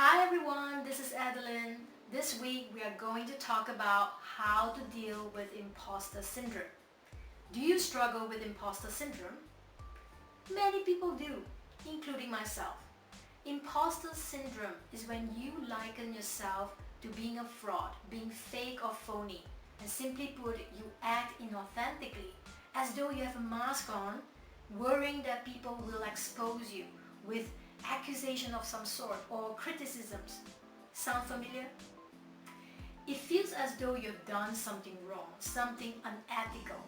Hi everyone, this is Adelynn. This week we are going to talk about how to deal with imposter syndrome. Do you struggle with imposter syndrome? Many people do, including myself. Imposter syndrome is when you liken yourself to being a fraud, being fake or phony, and simply put, you act inauthentically, as though you have a mask on, worrying that people will expose you with accusation of some sort or criticisms. Sound familiar? It feels as though you've done something wrong, something unethical,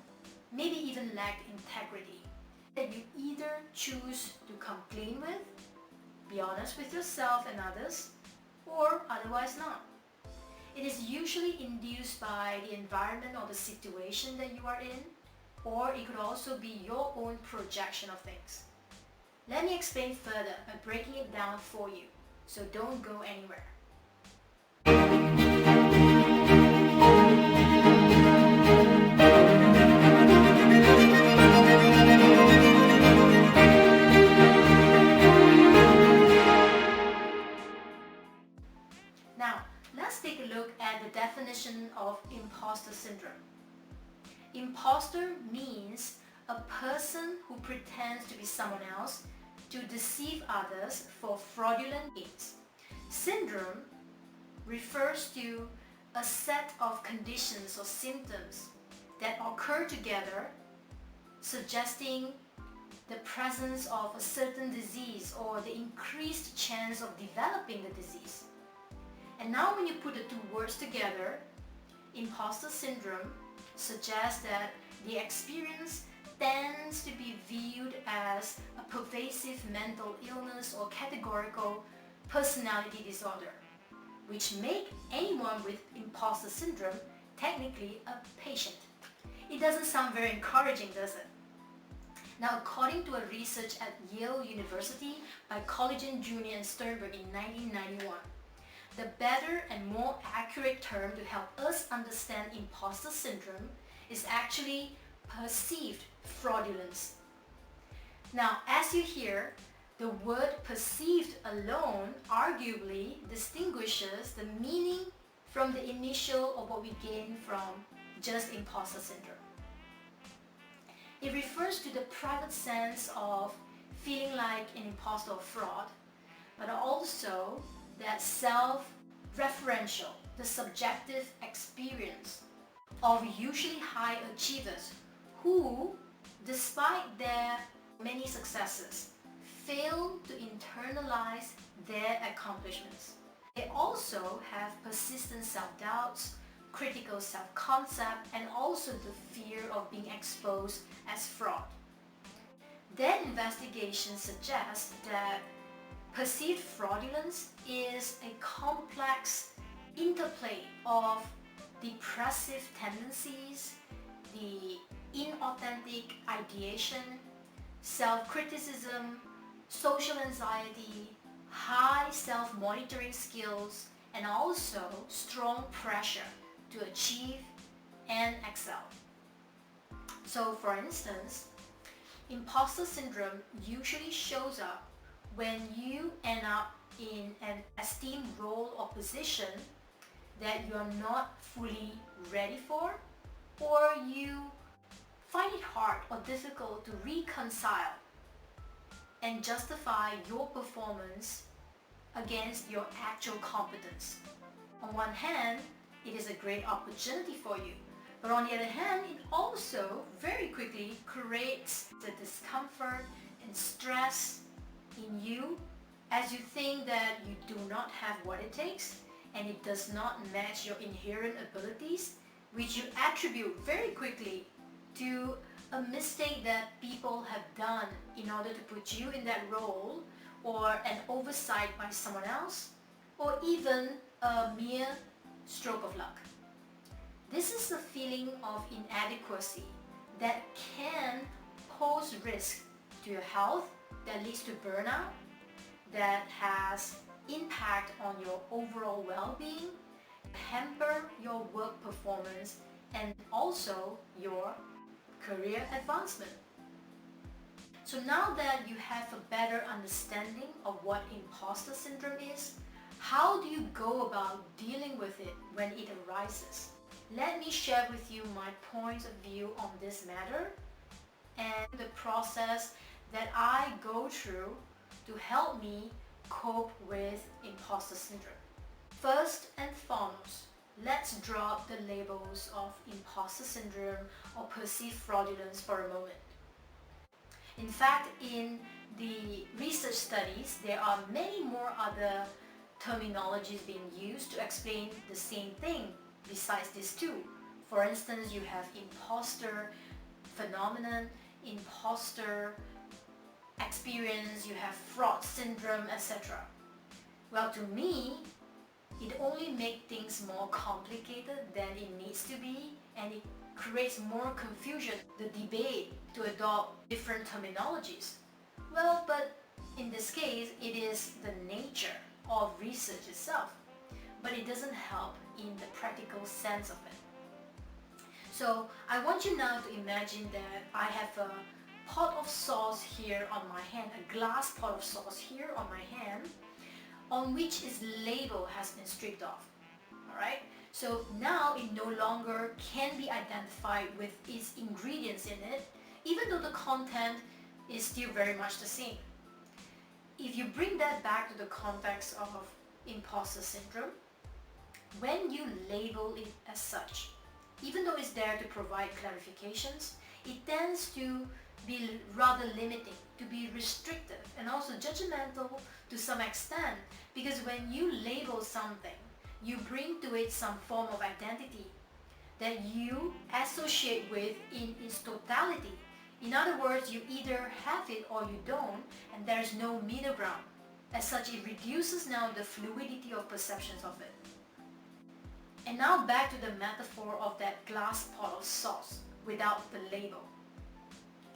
maybe even lacked integrity, that you either choose to complain with, be honest with yourself and others, or otherwise not. It is usually induced by the environment or the situation that you are in, or it could also be your own projection of things. Let me explain further by breaking it down for you, so don't go anywhere. Now, let's take a look at the definition of imposter syndrome. Imposter means a person who pretends to be someone else to deceive others for fraudulent gains. Syndrome refers to a set of conditions or symptoms that occur together, suggesting the presence of a certain disease or the increased chance of developing the disease. And now when you put the two words together, imposter syndrome suggests that the experience tends to be viewed as a pervasive mental illness or categorical personality disorder, which make anyone with imposter syndrome technically a patient. It doesn't sound very encouraging, does it? Now, according to a research at Yale University by Colligan Jr. and Sternberg in 1991, the better and more accurate term to help us understand imposter syndrome is actually perceived fraudulence. Now, as you hear, the word perceived alone arguably distinguishes the meaning from the initial of what we gain from just imposter syndrome. It refers to the private sense of feeling like an imposter or fraud, but also that self-referential, the subjective experience of usually high achievers who, despite their many successes, fail to internalize their accomplishments. They also have persistent self-doubts, critical self-concept, and also the fear of being exposed as fraud. Their investigation suggests that perceived fraudulence is a complex interplay of depressive tendencies, the inauthentic ideation, self-criticism, social anxiety, high self-monitoring skills, and also strong pressure to achieve and excel. So for instance, imposter syndrome usually shows up when you end up in an esteemed role or position that you are not fully ready for, or you find it hard or difficult to reconcile and justify your performance against your actual competence. On one hand, it is a great opportunity for you, but on the other hand, it also very quickly creates the discomfort and stress in you as you think that you do not have what it takes and it does not match your inherent abilities, which you attribute very quickly to a mistake that people have done in order to put you in that role, or an oversight by someone else, or even a mere stroke of luck. This is a feeling of inadequacy that can pose risk to your health, that leads to burnout, that has impact on your overall well-being, hamper your work performance, and also your career advancement. So now that you have a better understanding of what imposter syndrome is, How do you go about dealing with it when it arises? Let me share with you my point of view on this matter and the process that I go through to help me cope with imposter syndrome. First and foremost, let's drop the labels of imposter syndrome or perceived fraudulence for a moment. In fact, in the research studies, there are many more other terminologies being used to explain the same thing besides these two. For instance, you have imposter phenomenon, imposter experience, you have fraud syndrome, etc. Well, to me, it only makes things more complicated than it needs to be, and it creates more confusion, the debate to adopt different terminologies. Well, but in this case, it is the nature of research itself, but it doesn't help in the practical sense of it. So I want you now to imagine that I have a pot of sauce here on my hand, a glass pot of sauce here on my hand, on which its label has been stripped off. Alright? So now it no longer can be identified with its ingredients in it, even though the content is still very much the same. If you bring that back to the context of imposter syndrome, when you label it as such, even though it's there to provide clarifications, it tends to be rather limiting, to be restrictive, and also judgmental to some extent, because when you label something, you bring to it some form of identity that you associate with in its totality. In other words, you either have it or you don't, and there's no middle ground. As such, it reduces now the fluidity of perceptions of it. And now back to the metaphor of that glass pot of sauce without the label.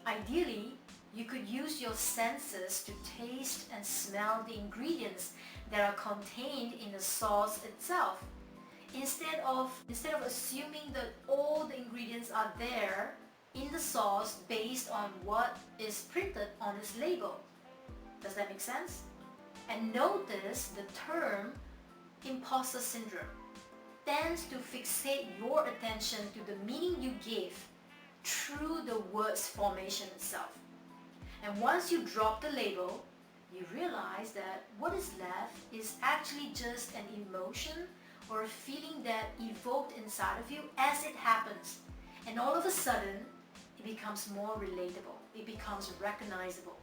Ideally, you could use your senses to taste and smell the ingredients that are contained in the sauce itself, instead of assuming that all the ingredients are there in the sauce based on what is printed on its label. Does that make sense? And notice the term imposter syndrome tends to fixate your attention to the meaning you give through the word's formation itself. And once you drop the label, you realize that what is left is actually just an emotion or a feeling that evoked inside of you as it happens. And all of a sudden, it becomes more relatable. It becomes recognizable.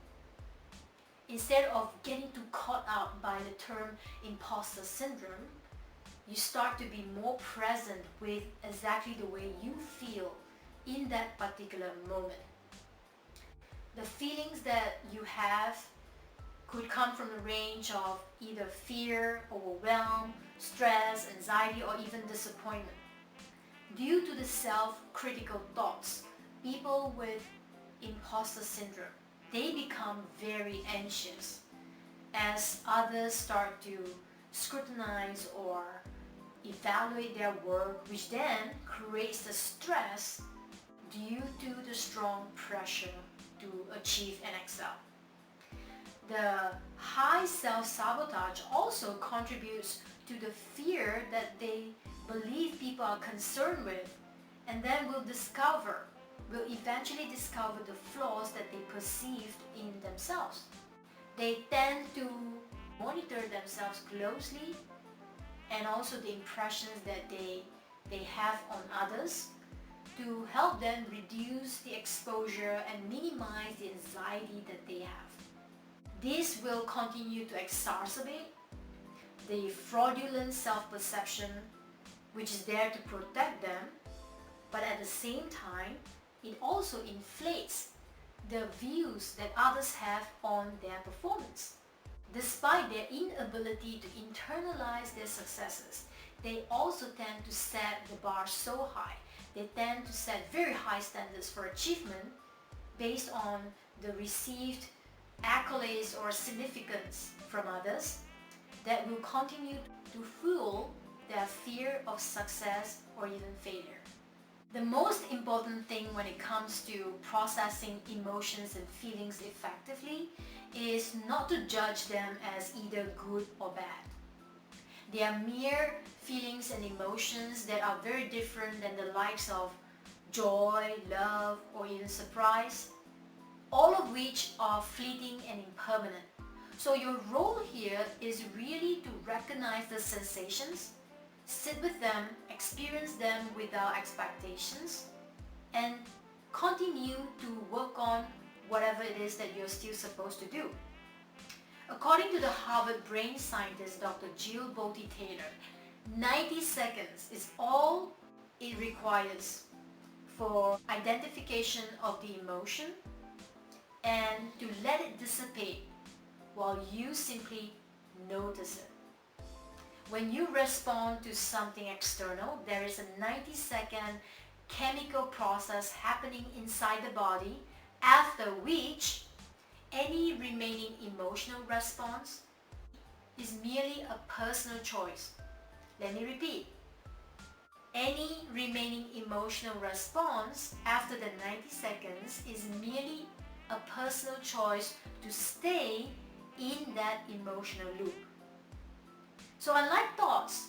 Instead of getting too caught out by the term imposter syndrome, you start to be more present with exactly the way you feel in that particular moment. The feelings that you have could come from a range of either fear, overwhelm, stress, anxiety, or even disappointment. Due to the self-critical thoughts, people with imposter syndrome, they become very anxious as others start to scrutinize or evaluate their work, which then creates the stress due to the strong pressure to achieve and excel. The high self-sabotage also contributes to the fear that they believe people are concerned with, and then will eventually discover the flaws that they perceived in themselves. They tend to monitor themselves closely, and also the impressions that they have on others, to help them reduce the exposure and minimize the anxiety that they have. This will continue to exacerbate the fraudulent self-perception, which is there to protect them, but at the same time, it also inflates the views that others have on their performance. Despite their inability to internalize their successes, they also tend to set the bar so high. They tend to set very high standards for achievement based on the received accolades or significance from others that will continue to fuel their fear of success or even failure. The most important thing when it comes to processing emotions and feelings effectively is not to judge them as either good or bad. They are mere feelings and emotions that are very different than the likes of joy, love, or even surprise, all of which are fleeting and impermanent. So your role here is really to recognize the sensations, sit with them, experience them without expectations, and continue to work on whatever it is that you're still supposed to do. According to the Harvard brain scientist Dr. Jill Bolte-Taylor, 90 seconds is all it requires for identification of the emotion and to let it dissipate while you simply notice it. When you respond to something external, there is a 90-second chemical process happening inside the body, after which any remaining emotional response is merely a personal choice. Let me repeat. Any remaining emotional response after the 90 seconds is merely a personal choice to stay in that emotional loop. So unlike thoughts,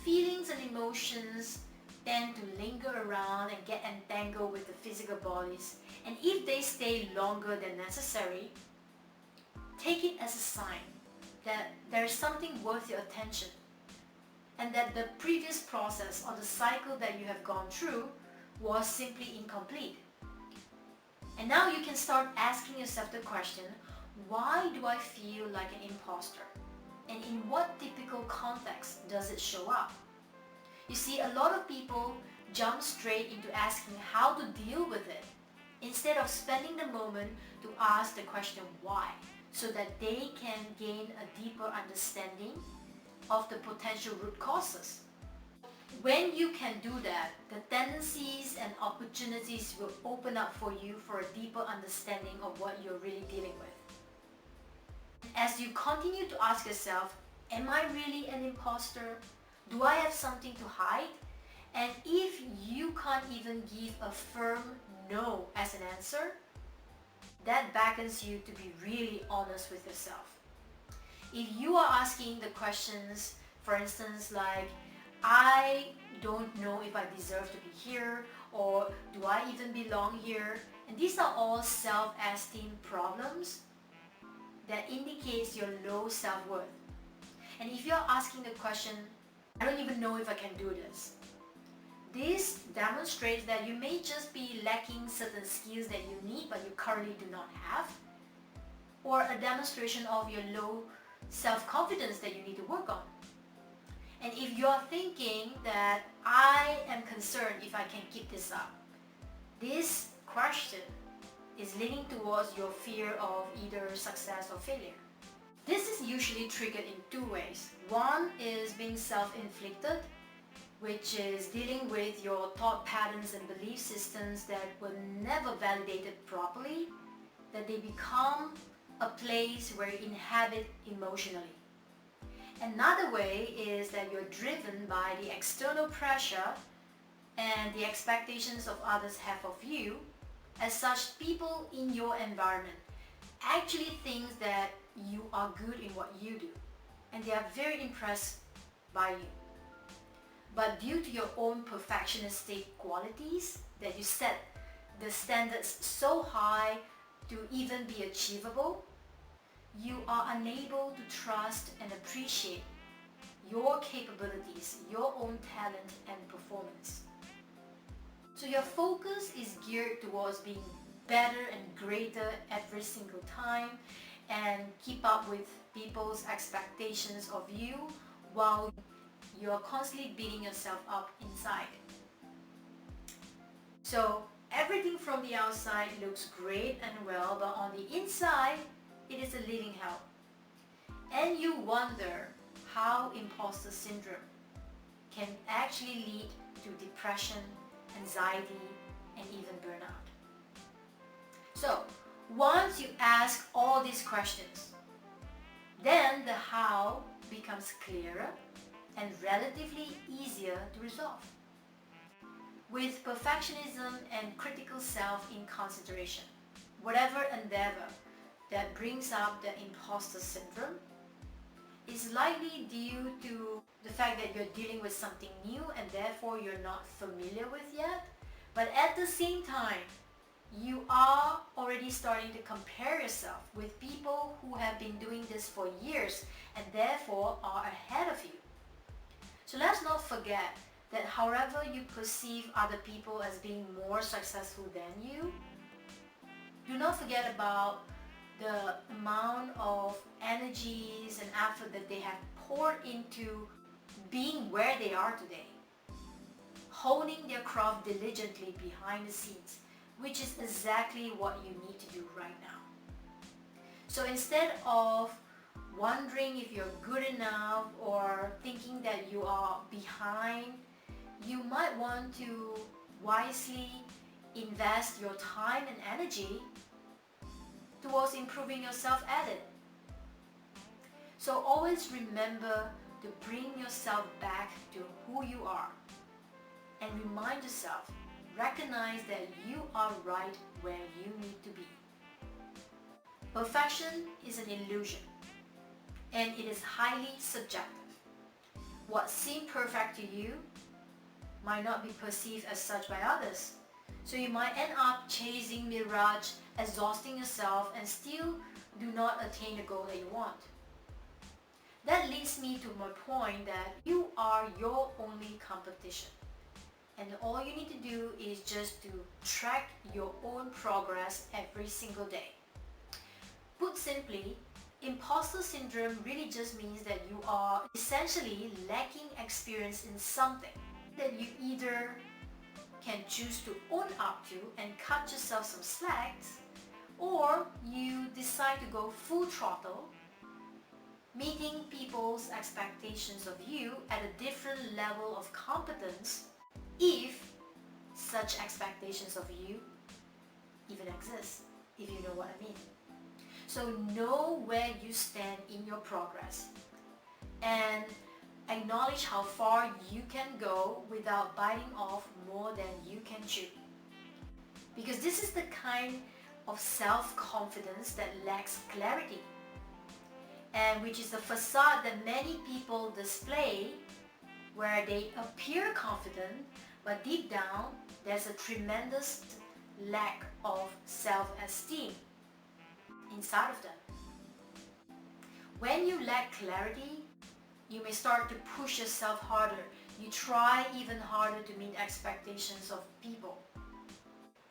feelings and emotions tend to linger around and get entangled with the physical bodies. And if they stay longer than necessary, take it as a sign that there is something worth your attention and that the previous process or the cycle that you have gone through was simply incomplete. And now you can start asking yourself the question, why do I feel like an imposter? And in what typical context does it show up? You see, a lot of people jump straight into asking how to deal with it instead of spending the moment to ask the question why, so that they can gain a deeper understanding of the potential root causes. When you can do that, the tendencies and opportunities will open up for you for a deeper understanding of what you're really dealing with. As you continue to ask yourself, am I really an imposter? Do I have something to hide? And if you can't even give a firm no as an answer, that beckons you to be really honest with yourself. If you are asking the questions, for instance, like, I don't know if I deserve to be here, or do I even belong here? And these are all self-esteem problems that indicates your low self-worth. And if you're asking the question, I don't even know if I can do this, this demonstrates that you may just be lacking certain skills that you need but you currently do not have, or a demonstration of your low self-confidence that you need to work on. And if you're thinking that I am concerned if I can keep this up, this question is leaning towards your fear of either success or failure. This is usually triggered in two ways. One is being self-inflicted, which is dealing with your thought patterns and belief systems that were never validated properly, that they become a place where you inhabit emotionally. Another way is that you're driven by the external pressure and the expectations of others have of you. As such, people in your environment actually think that you are good in what you do, and they are very impressed by you. But due to your own perfectionistic qualities, that you set the standards so high to even be achievable, you are unable to trust and appreciate your capabilities, your own talent and performance. So your focus is geared towards being better and greater every single time and keep up with people's expectations of you while you're constantly beating yourself up inside. So everything from the outside looks great and well, but on the inside, it is a living hell. And you wonder how imposter syndrome can actually lead to depression, anxiety, and even burnout. So once you ask all these questions, then the how becomes clearer and relatively easier to resolve. With perfectionism and critical self in consideration, whatever endeavor that brings up the imposter syndrome, is likely due to the fact that you're dealing with something new and therefore you're not familiar with yet. But at the same time, you are already starting to compare yourself with people who have been doing this for years and therefore are ahead of you. So let's not forget that however you perceive other people as being more successful than you, do not forget about the amount of energies and effort that they have poured into being where they are today, honing their craft diligently behind the scenes, which is exactly what you need to do right now. So instead of wondering if you're good enough or thinking that you are behind, you might want to wisely invest your time and energy towards improving yourself at it. So always remember to bring yourself back to who you are and remind yourself, recognize that you are right where you need to be. Perfection is an illusion and it is highly subjective. What seemed perfect to you might not be perceived as such by others. So you might end up chasing mirage, exhausting yourself, and still do not attain the goal that you want. That leads me to my point that you are your only competition. And all you need to do is just to track your own progress every single day. Put simply, imposter syndrome really just means that you are essentially lacking experience in something that you either can choose to own up to and cut yourself some slack, or you decide to go full throttle, meeting people's expectations of you at a different level of competence, if such expectations of you even exist, if you know what I mean. So know where you stand in your progress and acknowledge how far you can go without biting off more than you can chew. Because this is the kind of self-confidence that lacks clarity, and which is the facade that many people display, where they appear confident but deep down there's a tremendous lack of self-esteem inside of them. When you lack clarity, you may start to push yourself harder. You try even harder to meet expectations of people.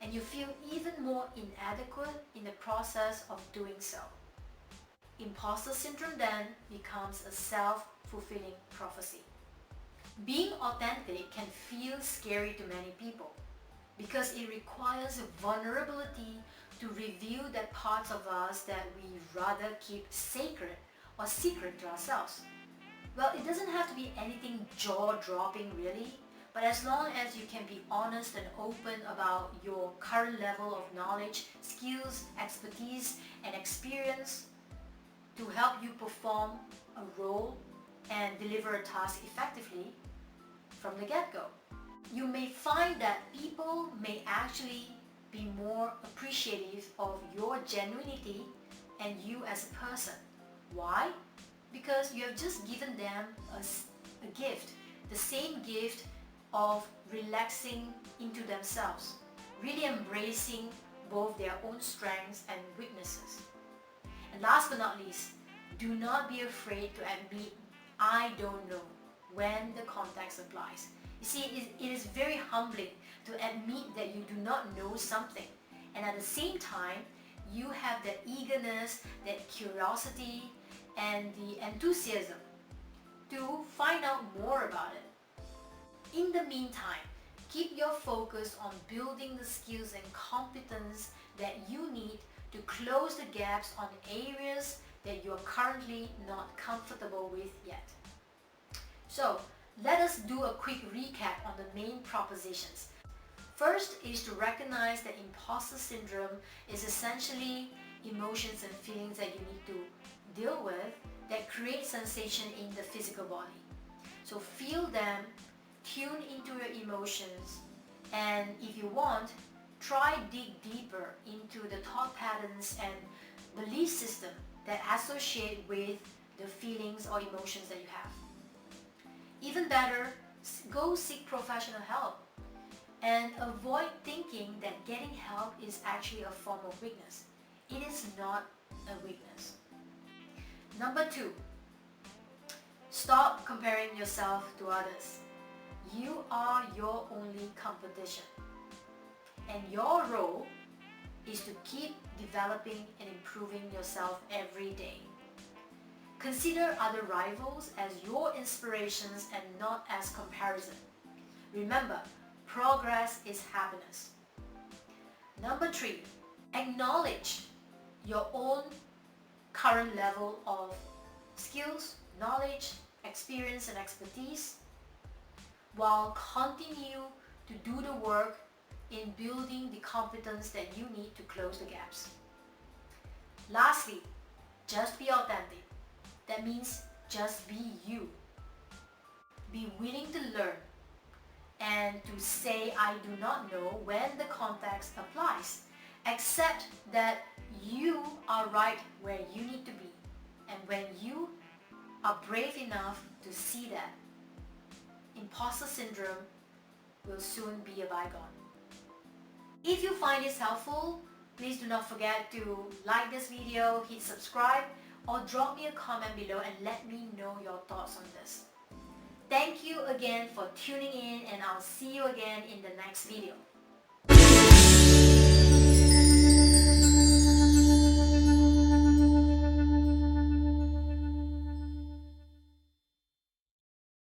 And you feel even more inadequate in the process of doing so. Imposter syndrome then becomes a self-fulfilling prophecy. Being authentic can feel scary to many people because it requires vulnerability to reveal that parts of us that we rather keep sacred or secret to ourselves. Well, it doesn't have to be anything jaw-dropping really, but as long as you can be honest and open about your current level of knowledge, skills, expertise, and experience to help you perform a role and deliver a task effectively from the get-go. You may find that people may actually be more appreciative of your genuinity and you as a person. Why? Because you have just given them a gift, the same gift of relaxing into themselves, really embracing both their own strengths and weaknesses. And last but not least, do not be afraid to admit, I don't know, when the context applies. You see, it is very humbling to admit that you do not know something, and at the same time, you have that eagerness, that curiosity, and the enthusiasm to find out more about it. In the meantime, keep your focus on building the skills and competence that you need to close the gaps on areas that you are currently not comfortable with yet. So, let us do a quick recap on the main propositions. First is to recognize that imposter syndrome is essentially emotions and feelings that you need to deal with that create sensation in the physical body. So feel them, tune into your emotions, and if you want, try dig deeper into the thought patterns and belief system that associate with the feelings or emotions that you have. Even better, go seek professional help and avoid thinking that getting help is actually a form of weakness. It is not a weakness. Number 2, stop comparing yourself to others. You are your only competition, and your role is to keep developing and improving yourself every day. Consider other rivals as your inspirations and not as comparison. Remember, progress is happiness. Number 3, acknowledge your own current level of skills, knowledge, experience, and expertise, while continue to do the work in building the competence that you need to close the gaps. Lastly, just be authentic. That means just be you. Be willing to learn and to say I do not know when the context applies. Accept that you are right where you need to be, and when you are brave enough to see that, imposter syndrome will soon be a bygone. If you find this helpful, please do not forget to like this video, hit subscribe, or drop me a comment below and let me know your thoughts on this. Thank you again for tuning in, and I'll see you again in the next video.